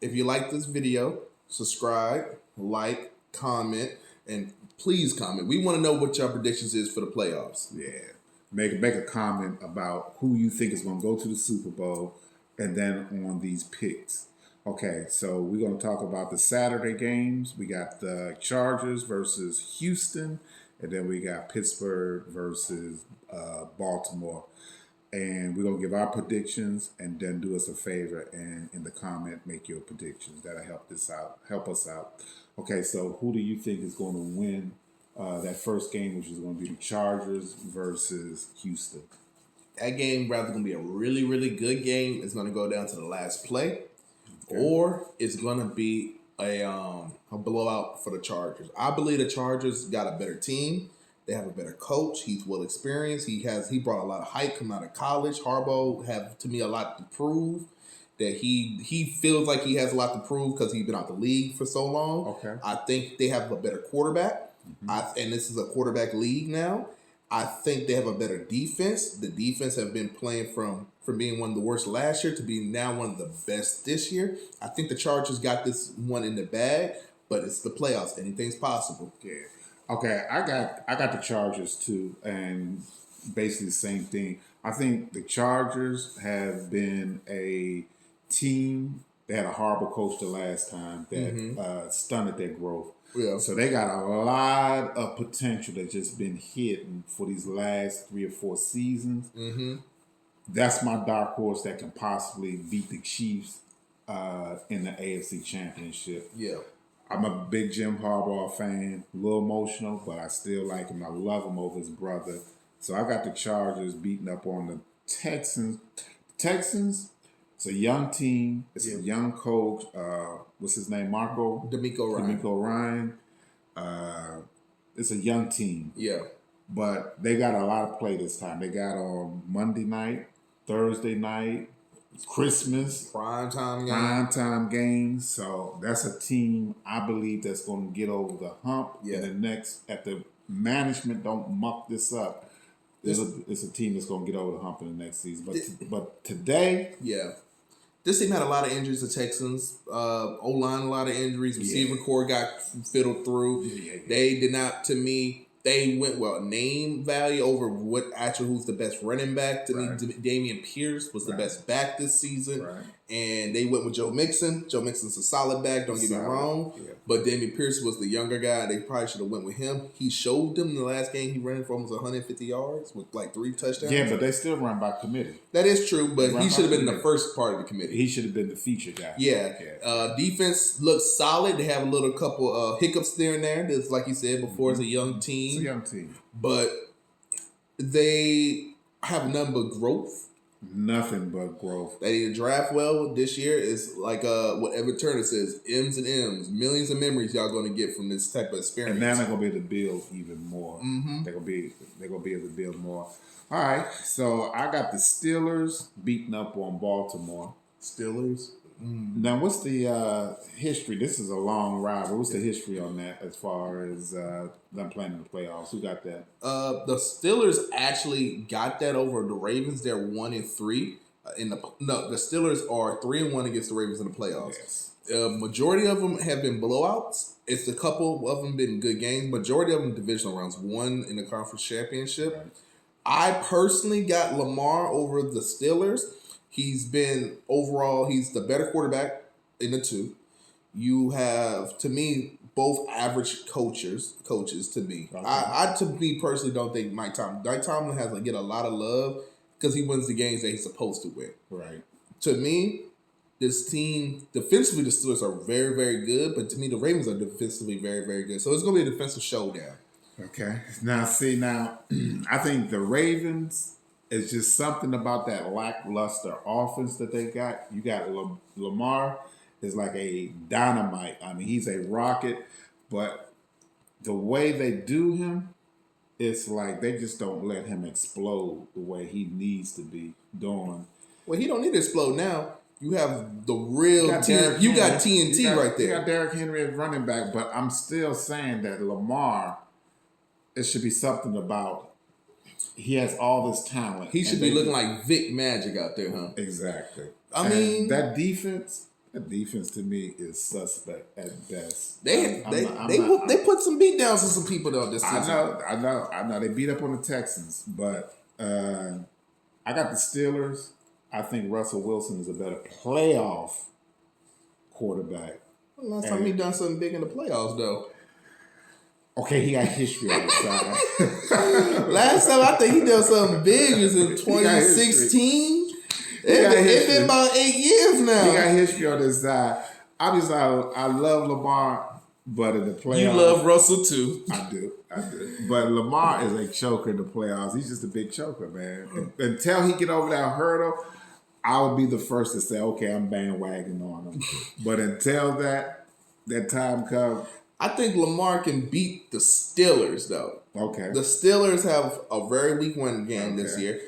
if you like this video, subscribe, like, comment, and please comment. We want to know what your predictions is for the playoffs. Yeah. Make a comment about who you think is going to go to the Super Bowl, and then on these picks. Okay, so we're going to talk about the Saturday games. We got the Chargers versus Houston, and then we got Pittsburgh versus Baltimore. And we're going to give our predictions, and then do us a favor and in the comment make your predictions. That'll help us out. Okay, so who do you think is going to win that first game, which is going to be the Chargers versus Houston? That game rather going to be a really, really good game. It's going to go down to the last play, or it's going to be a blowout for the Chargers. I believe the Chargers got a better team. They have a better coach. He's well experienced. He brought a lot of hype coming out of college. Harbaugh have, to me, a lot to prove. That he feels like he has a lot to prove because he's been out the league for so long. Okay. I think they have a better quarterback. And this is a quarterback league now. I think they have a better defense. The defense have been playing from being one of the worst last year to being now one of the best this year. I think the Chargers got this one in the bag, but it's the playoffs. Anything's possible. Yeah. Okay, I got the Chargers too, and basically the same thing. I think the Chargers have been a team. They had a horrible coach the last time that stunted their growth. Yeah. So they got a lot of potential that's just been hidden for these last 3 or 4 seasons. Mm-hmm. That's my dark horse that can possibly beat the Chiefs in the AFC Championship. Yeah. I'm a big Jim Harbaugh fan, a little emotional, but I still like him. I love him over his brother. So I got the Chargers beating up on the Texans. It's a young team. It's a young coach. What's his name? DeMeco Ryan. It's a young team. Yeah. But they got a lot of play this time. They got on Monday night, Thursday night, Christmas. Primetime games. So that's a team I believe that's going to get over the hump. Yeah. And if the management don't muck this up, it's a team that's going to get over the hump in the next season. But today... Yeah. This team had a lot of injuries, the Texans. O-line, a lot of injuries. Receiver core got fiddled through. They did not, to me... They went name value over who's the best running back. To me, Dameon Pierce was the best back this season. Right. And they went with Joe Mixon. Joe Mixon's a solid back, don't get me wrong. Yeah. But Dameon Pierce was the younger guy. They probably should have went with him. He showed them in the last game he ran for almost 150 yards with like 3 touchdowns. Yeah, but they still run by committee. That is true, but he should have been the first part of the committee. He should have been the feature guy. Yeah. Defense looks solid. They have a couple hiccups there and there. It's like you said before, it's a young team. It's a young team. But they have nothing but growth. Nothing but growth. They need to draft well this year. Is like what Evan Turner says, M's and M's, millions of memories y'all going to get from this type of experience. And now they're going to be able to build even more. Mm-hmm. They're going to be able to build more. All right, so I got the Steelers beating up on Baltimore. Steelers? Now, what's the history? This is a long ride. What's the history on that as far as them playing in the playoffs? Who got that? The Steelers actually got that over the Ravens. They're 1-3. The Steelers are 3-1 against the Ravens in the playoffs. Yes. Majority of them have been blowouts. It's a couple of them been good games. Majority of them divisional rounds. One in the conference championship. Right. I personally got Lamar over the Steelers. He's the better quarterback in the two. You have, to me, both average coaches to me. Okay. I to me personally don't think Mike Tomlin has to get a lot of love because he wins the games that he's supposed to win. Right. To me, this team, defensively, the Steelers are very, very good, but to me, the Ravens are defensively very, very good. So it's going to be a defensive showdown. Okay. Now, I think the Ravens... It's just something about that lackluster offense that they got. You got Lamar is like a dynamite. I mean, he's a rocket, but the way they do him, it's like they just don't let him explode the way he needs to be doing. Well, he don't need to explode now. You have the real TNT. You got TNT right there. You got Derrick Henry as running back, but I'm still saying that Lamar, it should be something about. He has all this talent. He should be looking like Vic Magic out there, huh? Exactly. I mean, that defense That defense to me is suspect at best. They put some beat downs on some people though this season. I know. They beat up on the Texans, but I got the Steelers. I think Russell Wilson is a better playoff quarterback. Last time he done something big in the playoffs though. Okay, he got history on his side. Last time I think he done something big was in 2016. It's been about 8 years now. He got history on his side. I love Lamar, but in the playoffs, you love Russell too. I do. But Lamar is a choker in the playoffs. He's just a big choker, man. Until he get over that hurdle, I would be the first to say, okay, I'm bandwagoning on him. But until that time comes, I think Lamar can beat the Steelers, though. Okay. The Steelers have a very weak one game this year.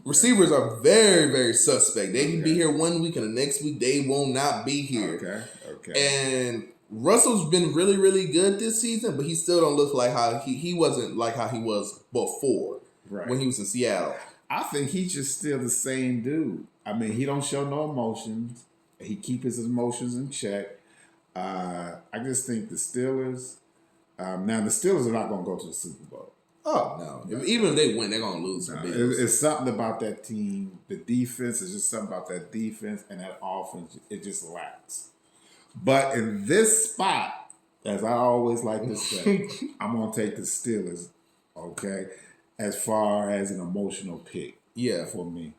Receivers are very, very suspect. They can be here one week and the next week they will not be here. Okay. And Russell's been really, really good this season, but he still don't look like how he wasn't like how he was before when he was in Seattle. I think he's just still the same dude. I mean, he don't show no emotions. He keeps his emotions in check. I just think the Steelers. Now the Steelers are not going to go to the Super Bowl. Oh no! Even if they win, they're going to lose. It's something about that team. The defense is just something about that defense and that offense. It just lacks. But in this spot, as I always like to say, I'm going to take the Steelers. Okay, as far as an emotional pick. Yeah, for me.